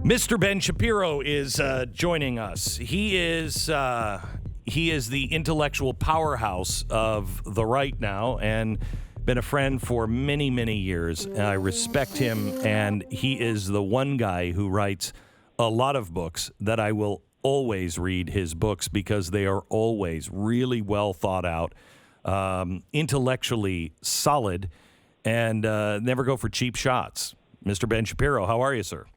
Mr. Ben Shapiro is joining us. He is the intellectual powerhouse of the right now, and been a friend for many, many years. I respect him, and he is the one guy who writes a lot of books that I will always read his books because they are always really well thought out, intellectually solid, and never go for cheap shots. Mr. Ben Shapiro, how are you, sir?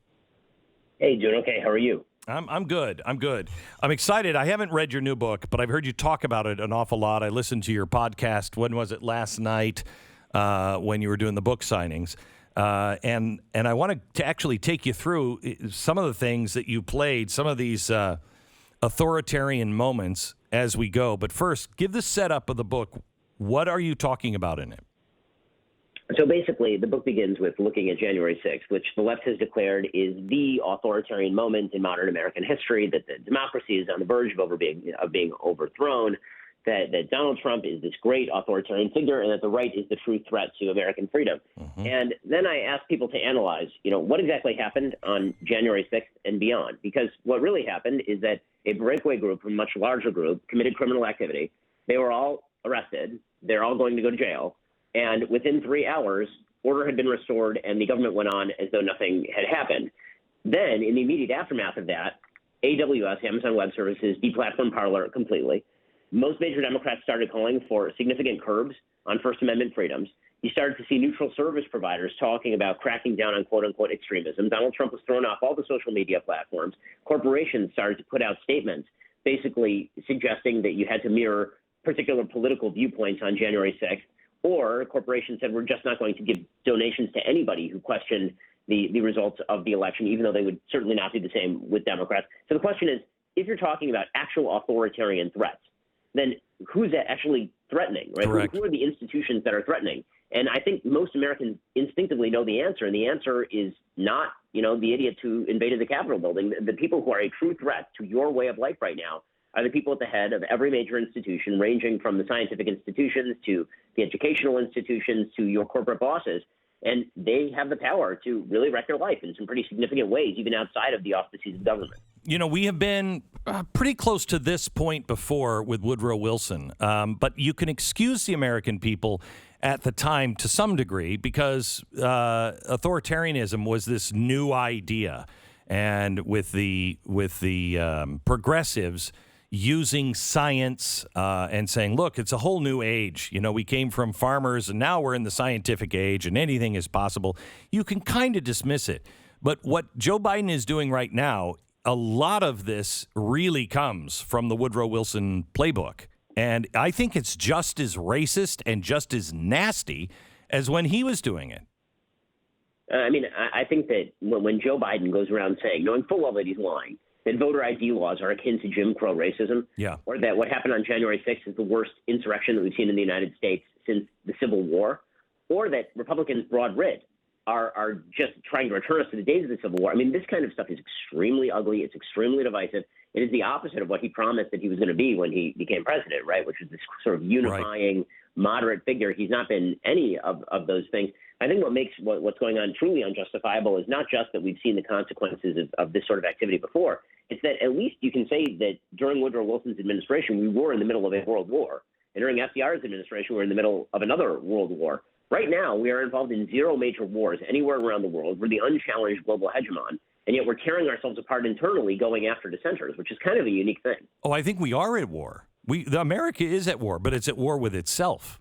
Hey, doing okay. How are you? I'm good. I'm excited. I haven't read your new book, but I've heard you talk about it an awful lot. I listened to your podcast. When was it? Last night, when you were doing the book signings, and I wanted to actually take you through some of the things that you played, some of these authoritarian moments as we go. But first, give the setup of the book. What are you talking about in it? So basically, the book begins with looking at January 6th, which the left has declared is the authoritarian moment in modern American history, that the democracy is on the verge of being overthrown, that Donald Trump is this great authoritarian figure, and that the right is the true threat to American freedom. Mm-hmm. And then I ask people to analyze, what exactly happened on January 6th and beyond, because what really happened is that a breakaway group, a much larger group, committed criminal activity. They were all arrested. They're all going to go to jail. And within 3 hours, order had been restored, and the government went on as though nothing had happened. Then, in the immediate aftermath of that, AWS, Amazon Web Services, deplatformed Parler completely. Most major Democrats started calling for significant curbs on First Amendment freedoms. You started to see neutral service providers talking about cracking down on quote-unquote extremism. Donald Trump was thrown off all the social media platforms. Corporations started to put out statements basically suggesting that you had to mirror particular political viewpoints on January 6th. Or corporations said, we're just not going to give donations to anybody who questioned the results of the election, even though they would certainly not be the same with Democrats. So the question is, if you're talking about actual authoritarian threats, then who's that actually threatening, right? Who are the institutions that are threatening? And I think most Americans instinctively know the answer, and the answer is not, the idiots who invaded the Capitol building. The people who are a true threat to your way of life right now are the people at the head of every major institution, ranging from the scientific institutions to the educational institutions to your corporate bosses. And they have the power to really wreck your life in some pretty significant ways, even outside of the auspices of government. We have been pretty close to this point before with Woodrow Wilson, but you can excuse the American people at the time to some degree because authoritarianism was this new idea. And with the progressives using science and saying, look, it's a whole new age. We came from farmers and now we're in the scientific age and anything is possible. You can kind of dismiss it. But what Joe Biden is doing right now, a lot of this really comes from the Woodrow Wilson playbook. And I think it's just as racist and just as nasty as when he was doing it. I think that when Joe Biden goes around saying, knowing full well that he's lying, that voter ID laws are akin to Jim Crow racism, or that what happened on January 6th is the worst insurrection that we've seen in the United States since the Civil War, or that Republicans broad writ are just trying to return us to the days of the Civil War. This kind of stuff is extremely ugly. It's extremely divisive. It is the opposite of what he promised that he was going to be when he became president, right, which is this sort of unifying, moderate figure. He's not been any of those things. I think what makes what's going on truly unjustifiable is not just that we've seen the consequences of this sort of activity before. It's that at least you can say that during Woodrow Wilson's administration, we were in the middle of a world war. And during FDR's administration, we're in the middle of another world war. Right now, we are involved in 0 major wars anywhere around the world. We're the unchallenged global hegemon. And yet we're tearing ourselves apart internally going after dissenters, which is kind of a unique thing. Oh, I think we are at war. America is at war, but it's at war with itself.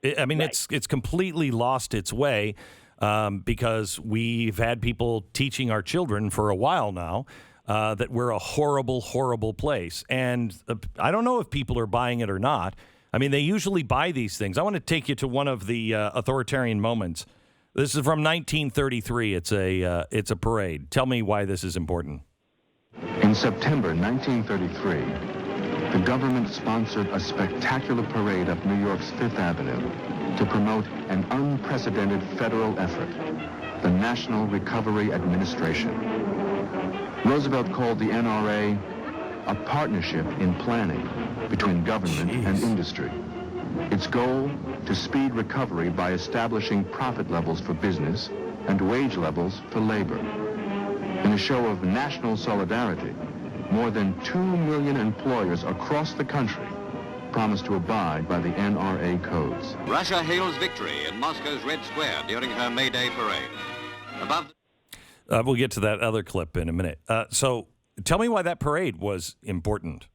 Right. It's completely lost its way because we've had people teaching our children for a while now that we're a horrible, horrible place. And I don't know if people are buying it or not. They usually buy these things. I want to take you to one of the authoritarian moments. This is from 1933. It's a parade. Tell me why this is important. In September 1933, the government sponsored a spectacular parade up New York's Fifth Avenue to promote an unprecedented federal effort, the National Recovery Administration. Roosevelt called the NRA a partnership in planning between government and industry. Its goal, to speed recovery by establishing profit levels for business and wage levels for labor. In a show of national solidarity, more than 2 million employers across the country promised to abide by the NRA codes. Russia hails victory in Moscow's Red Square during her May Day parade. Above We'll get to that other clip in a minute. So tell me why that parade was important.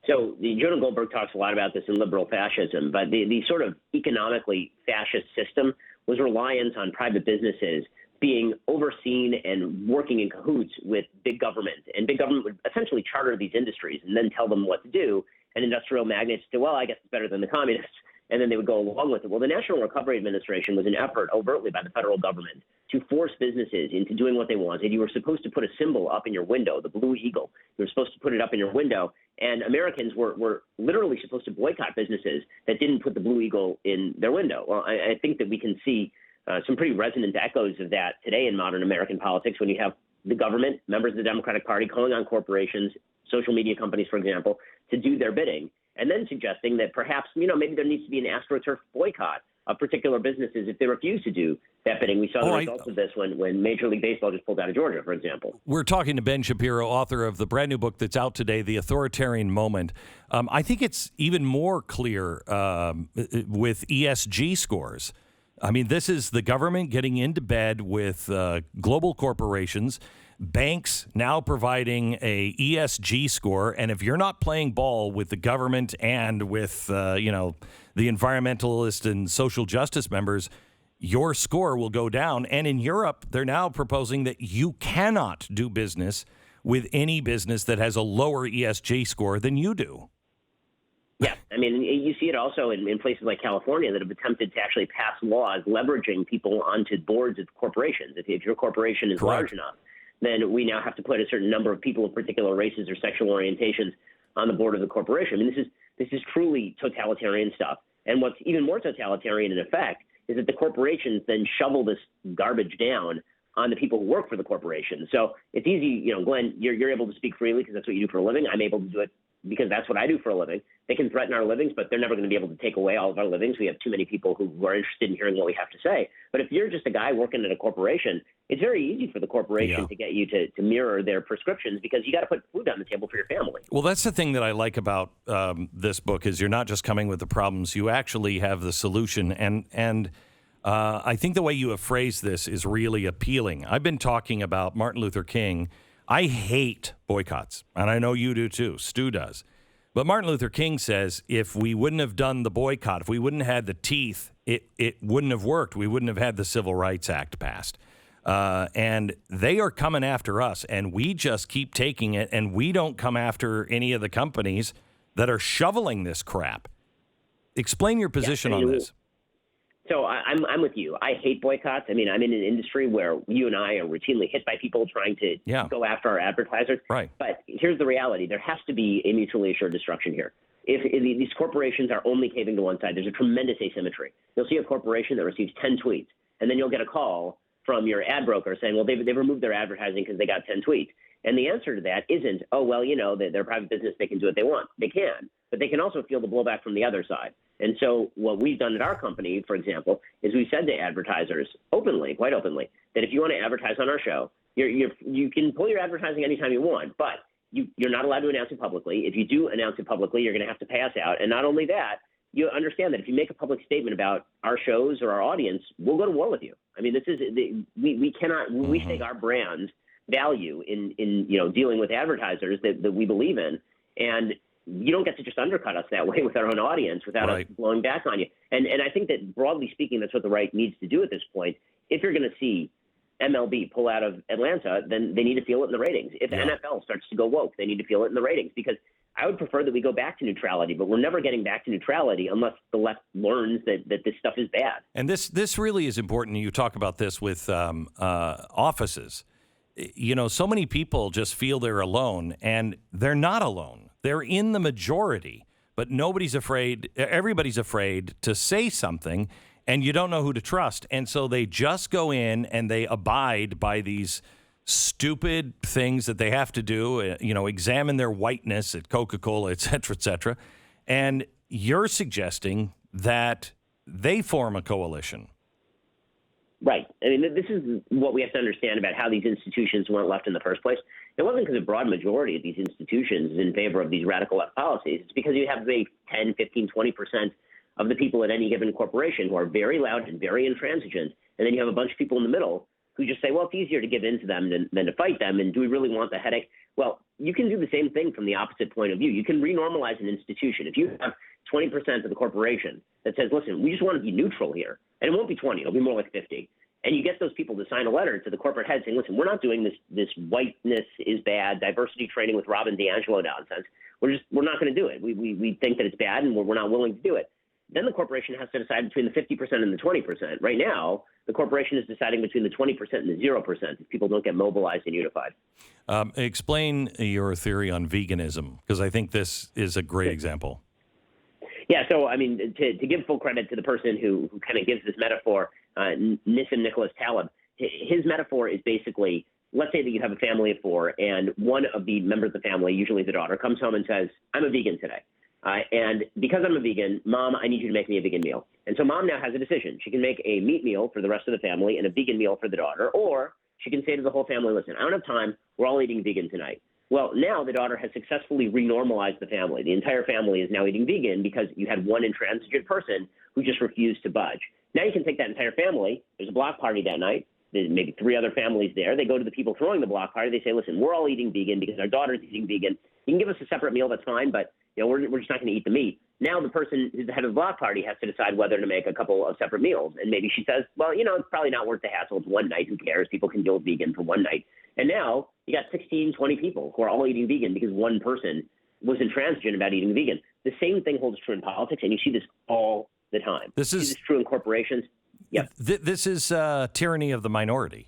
So Jonah Goldberg talks a lot about this in liberal fascism, but the sort of economically fascist system was reliance on private businesses being overseen and working in cahoots with big government. And big government would essentially charter these industries and then tell them what to do. And industrial magnates say, well, I guess it's better than the communists. And then they would go along with it. Well, the National Recovery Administration was an effort overtly by the federal government to force businesses into doing what they wanted. You were supposed to put a symbol up in your window, the blue eagle. You were supposed to put it up in your window. And Americans were literally supposed to boycott businesses that didn't put the blue eagle in their window. Well, I think that we can see some pretty resonant echoes of that today in modern American politics when you have the government, members of the Democratic Party calling on corporations, social media companies, for example, to do their bidding, and then suggesting that perhaps, maybe there needs to be an AstroTurf boycott of particular businesses if they refuse to do that bidding. We saw the results of this when Major League Baseball just pulled out of Georgia, for example. We're talking to Ben Shapiro, author of the brand new book that's out today, The Authoritarian Moment. I think it's even more clear with ESG scores. I mean, this is the government getting into bed with global corporations, banks now providing a ESG score. And if you're not playing ball with the government and with, the environmentalist and social justice members, your score will go down. And in Europe, they're now proposing that you cannot do business with any business that has a lower ESG score than you do. Yeah, I mean, you see it also in places like California that have attempted to actually pass laws leveraging people onto boards of corporations. If your corporation is large enough, then we now have to put a certain number of people of particular races or sexual orientations on the board of the corporation. I mean, this is truly totalitarian stuff. And what's even more totalitarian in effect is that the corporations then shovel this garbage down on the people who work for the corporation. So it's easy, Glenn, you're able to speak freely because that's what you do for a living. I'm able to do it because that's what I do for a living. They can threaten our livings, but they're never going to be able to take away all of our livings. We have too many people who are interested in hearing what we have to say. But if you're just a guy working at a corporation, it's very easy for the corporation to get you to mirror their prescriptions because you got to put food on the table for your family. Well, that's the thing that I like about this book is you're not just coming with the problems. You actually have the solution. And I think the way you have phrased this is really appealing. I've been talking about Martin Luther King. I hate boycotts, and I know you do too. Stu does. But Martin Luther King says if we wouldn't have done the boycott, if we wouldn't have had the teeth, it wouldn't have worked. We wouldn't have had the Civil Rights Act passed. And they are coming after us, and we just keep taking it, and we don't come after any of the companies that are shoveling this crap. Explain your position on this. So I'm with you. I hate boycotts. I mean, I'm in an industry where you and I are routinely hit by people trying to go after our advertisers. Right. But here's the reality. There has to be a mutually assured destruction here. If these corporations are only caving to one side, there's a tremendous asymmetry. You'll see a corporation that receives 10 tweets, and then you'll get a call from your ad broker saying, well, they've removed their advertising because they got 10 tweets. And the answer to that isn't, oh, well, they're a private business. They can do what they want. They can. But they can also feel the blowback from the other side. And so what we've done at our company, for example, is we said to advertisers openly, quite openly, that if you want to advertise on our show, you can pull your advertising anytime you want, but you're not allowed to announce it publicly. If you do announce it publicly, you're going to have to pay us out. And not only that, you understand that if you make a public statement about our shows or our audience, we'll go to war with you. I mean, we cannot, we stake our brand value in dealing with advertisers that we believe in. And you don't get to just undercut us that way with our own audience without us blowing back on you. And I think that broadly speaking, that's what the right needs to do at this point. If you're going to see MLB pull out of Atlanta, then they need to feel it in the ratings. If the NFL starts to go woke, they need to feel it in the ratings because I would prefer that we go back to neutrality, but we're never getting back to neutrality unless the left learns that this stuff is bad. And this really is important. You talk about this with offices. So many people just feel they're alone, and they're not alone. They're in the majority, but nobody's afraid. Everybody's afraid to say something, and you don't know who to trust. And so they just go in and they abide by these stupid things that they have to do, examine their whiteness at Coca-Cola, et cetera, et cetera. And you're suggesting that they form a coalition. Right. I mean, this is what we have to understand about how these institutions weren't left in the first place. It wasn't because a broad majority of these institutions is in favor of these radical left policies. It's because you have maybe 10, 15, 20% of the people at any given corporation who are very loud and very intransigent. And then you have a bunch of people in the middle who just say, well, it's easier to give in to them than to fight them. And do we really want the headache? Well, you can do the same thing from the opposite point of view. You can renormalize an institution. If you have 20% of the corporation that says, listen, we just want to be neutral here, and it won't be 20, it'll be more like 50. And you get those people to sign a letter to the corporate head saying, listen, we're not doing this whiteness is bad, diversity training with Robin DiAngelo nonsense. We're not going to do it. We think that it's bad, and we're not willing to do it. Then the corporation has to decide between the 50% and the 20%. Right now, the corporation is deciding between the 20% and the 0% if people don't get mobilized and unified. Explain your theory on veganism, because I think this is a great example. Yeah, so, I mean, to give full credit to the person who kind of gives this metaphor, Nissim Nicholas Taleb, his metaphor is basically, let's say that you have a family of four, and one of the members of the family, usually the daughter, comes home and says, I'm a vegan today. And because I'm a vegan, Mom, I need you to make me a vegan meal. And so Mom now has a decision. She can make a meat meal for the rest of the family and a vegan meal for the daughter, or she can say to the whole family, listen, I don't have time. We're all eating vegan tonight. Well, now the daughter has successfully renormalized the family. The entire family is now eating vegan because you had one intransigent person who just refused to budge. Now you can take that entire family. There's a block party that night. There's maybe 3 other families there. They go to the people throwing the block party. They say, listen, we're all eating vegan because our daughter's eating vegan. You can give us a separate meal, that's fine, but we're just not going to eat the meat. Now the person who's the head of the block party has to decide whether to make a couple of separate meals. And maybe she says, well, it's probably not worth the hassle. It's one night. Who cares? People can deal with vegan for one night. And now you got 16, 20 people who are all eating vegan because one person was intransigent about eating vegan. The same thing holds true in politics, and you see this all the time. This is true in corporations. Yep. This is tyranny of the minority.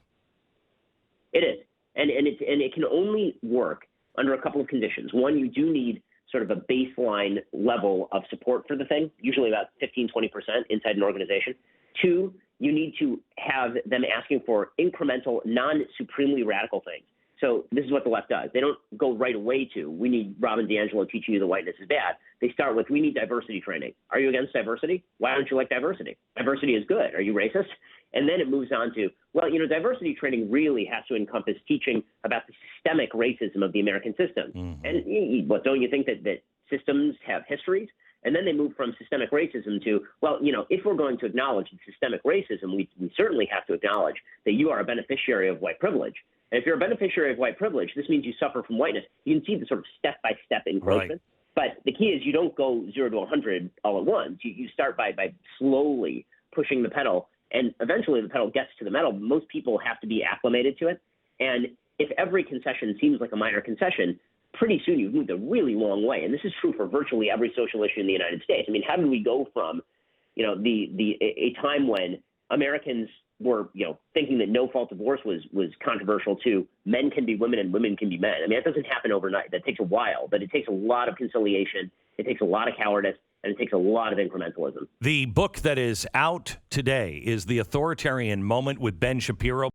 It is. And it can only work under a couple of conditions. One, you do need sort of a baseline level of support for the thing, usually about 15, 20% inside an organization. Two, you need to have them asking for incremental, non-supremely radical things. So this is what the left does. They don't go right away to, we need Robin DiAngelo teaching you the whiteness is bad. They start with, we need diversity training. Are you against diversity? Why don't you like diversity? Diversity is good. Are you racist? And then it moves on to, well, diversity training really has to encompass teaching about the systemic racism of the American system. Mm-hmm. And what, don't you think that systems have histories? And then they move from systemic racism to, well, if we're going to acknowledge systemic racism, we certainly have to acknowledge that you are a beneficiary of white privilege. And if you're a beneficiary of white privilege, this means you suffer from whiteness. You can see the sort of step-by-step encroachment. Right. But the key is you don't go 0 to 100 all at once. You start by slowly pushing the pedal, and eventually the pedal gets to the metal. Most people have to be acclimated to it. And if every concession seems like a minor concession, pretty soon you've moved a really long way. And this is true for virtually every social issue in the United States. I mean, how did we go from, a time when Americans were, thinking that no-fault divorce was controversial to men can be women and women can be men. I mean, that doesn't happen overnight. That takes a while, but it takes a lot of conciliation. It takes a lot of cowardice, and it takes a lot of incrementalism. The book that is out today is The Authoritarian Moment with Ben Shapiro.